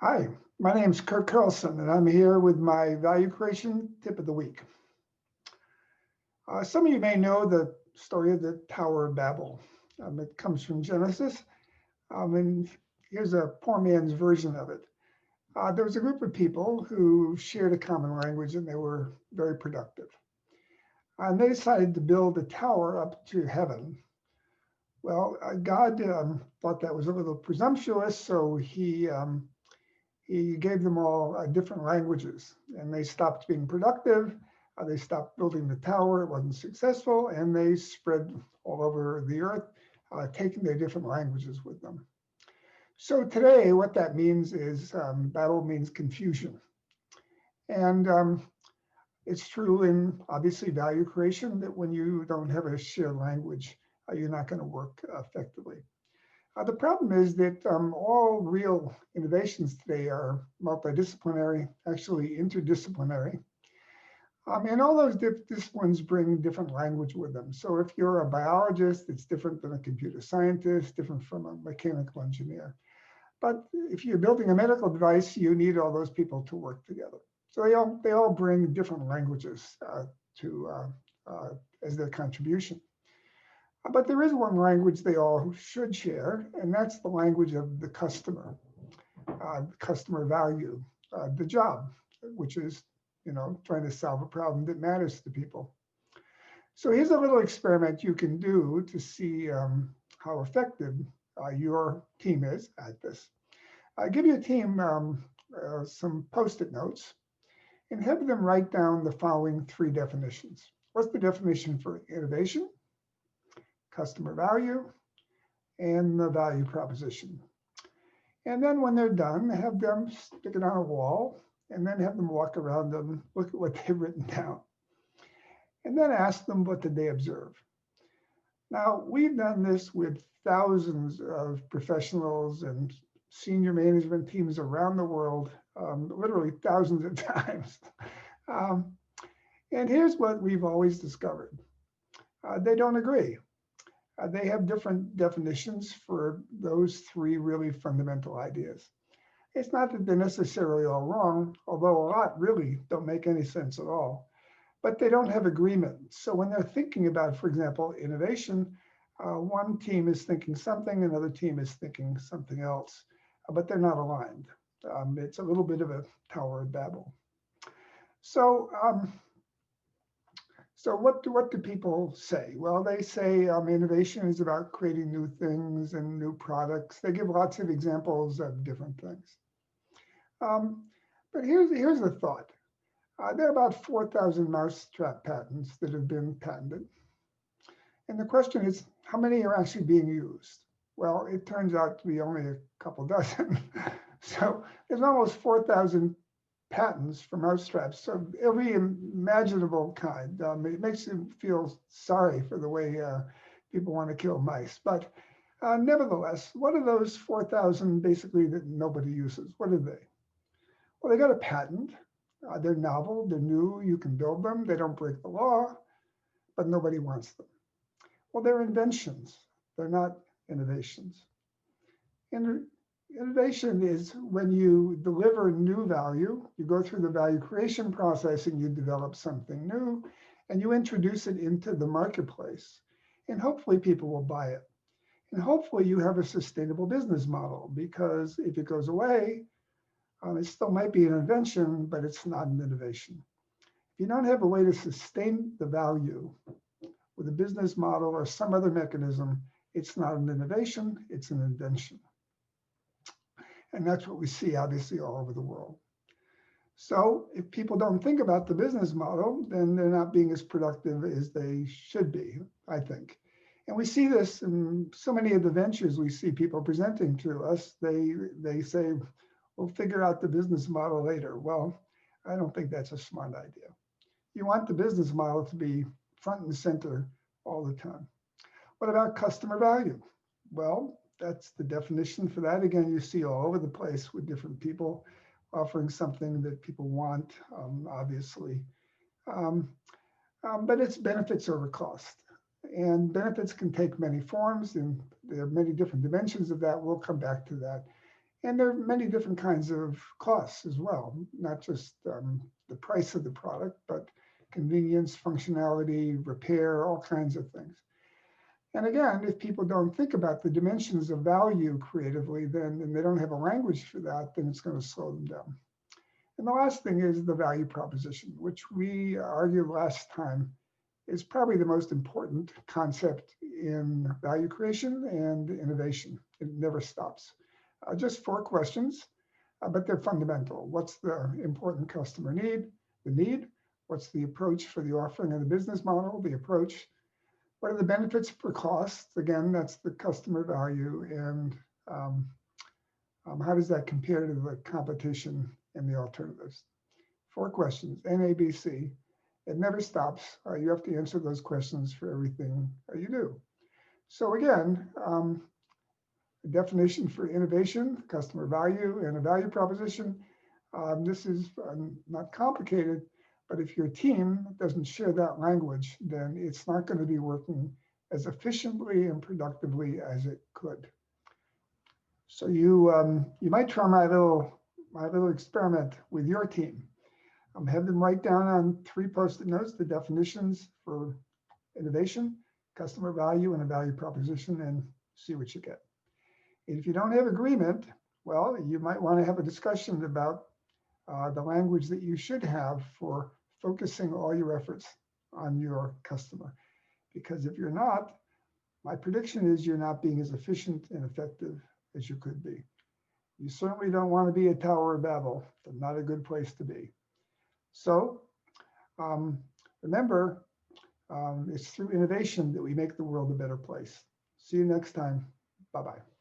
Hi, my name is Curt Carlson, and I'm here with my value creation tip of the week. Some of you may know the story of the Tower of Babel. It comes from Genesis, and here's a poor man's version of it. There was a group of people who shared a common language, and they were very productive. And they decided to build a tower up to heaven. Well, God thought that was a little presumptuous, so he gave them all different languages, and they stopped being productive. They stopped building the tower. It wasn't successful, and they spread all over the earth, taking their different languages with them. So today, what that means is Babel means confusion. And it's true in obviously value creation that when you don't have a shared language, you're not going to work effectively. The problem is that all real innovations today are multidisciplinary, actually interdisciplinary. And all those disciplines bring different language with them. So if you're a biologist, it's different than a computer scientist, different from a mechanical engineer. But if you're building a medical device, you need all those people to work together. So they all bring different languages as their contribution. But there is one language they all should share, and that's the language of the customer value, the job, which is, trying to solve a problem that matters to people. So here's a little experiment you can do to see how effective your team is at this. Give your team some Post-it notes and have them write down the following 3 definitions. What's the definition for innovation, customer value, and the value proposition? And then when they're done, have them stick it on a wall and then have them walk around and look at what they've written down. And then ask them, what did they observe? Now, we've done this with thousands of professionals and senior management teams around the world, literally thousands of times. And here's what we've always discovered. They don't agree. They have different definitions for those 3 really fundamental ideas. It's not that they're necessarily all wrong, although a lot really don't make any sense at all, but they don't have agreement. So when they're thinking about, for example, innovation, one team is thinking something, another team is thinking something else, but they're not aligned. It's a little bit of a Tower of Babel. So what do people say? Well, they say innovation is about creating new things and new products. They give lots of examples of different things. But here's the thought. There are about 4,000 mousetrap patents that have been patented. And the question is, how many are actually being used? Well, it turns out to be only a couple dozen. So there's almost 4,000 patents for mousetraps of every imaginable kind. It makes you feel sorry for the way people want to kill mice. But nevertheless, what are those 4,000 basically that nobody uses? What are they? Well, they got a patent. They're novel, they're new, you can build them, they don't break the law, but nobody wants them. Well, they're inventions. They're not innovations. Innovation is when you deliver new value, you go through the value creation process and you develop something new and you introduce it into the marketplace. And hopefully people will buy it. And hopefully you have a sustainable business model, because if it goes away, it still might be an invention, but it's not an innovation. If you don't have a way to sustain the value with a business model or some other mechanism, it's not an innovation, it's an invention. And that's what we see obviously all over the world. So if people don't think about the business model, then they're not being as productive as they should be, I think. And we see this in so many of the ventures we see people presenting to us. They say, we'll figure out the business model later. Well, I don't think that's a smart idea. You want the business model to be front and center all the time. What about customer value? Well, that's the definition for that. Again, you see all over the place with different people offering something that people want, obviously. But it's benefits over cost. And benefits can take many forms, and there are many different dimensions of that. We'll come back to that. And there are many different kinds of costs as well, not just the price of the product, but convenience, functionality, repair, all kinds of things. And again, if people don't think about the dimensions of value creatively, then and they don't have a language for that, then it's going to slow them down. And the last thing is the value proposition, which we argued last time is probably the most important concept in value creation and innovation. It never stops. Just 4 questions, but they're fundamental. What's the important customer need? The need. What's the approach for the offering of the business model? The approach. What are the benefits per cost? Again, that's the customer value. And how does that compare to the competition and the alternatives? 4 questions, NABC. It never stops. You have to answer those questions for everything you do. So again, the definition for innovation, customer value, and a value proposition. This is not complicated, but if your team doesn't share that language, then it's not going to be working as efficiently and productively as it could. So you might try my little experiment with your team. Have them write down on 3 Post-it notes the definitions for innovation, customer value, and a value proposition, and see what you get. If you don't have agreement, well, you might want to have a discussion about the language that you should have for focusing all your efforts on your customer. Because if you're not, my prediction is you're not being as efficient and effective as you could be. You certainly don't want to be a Tower of Babel. It's not a good place to be. So remember, it's through innovation that we make the world a better place. See you next time. Bye-bye.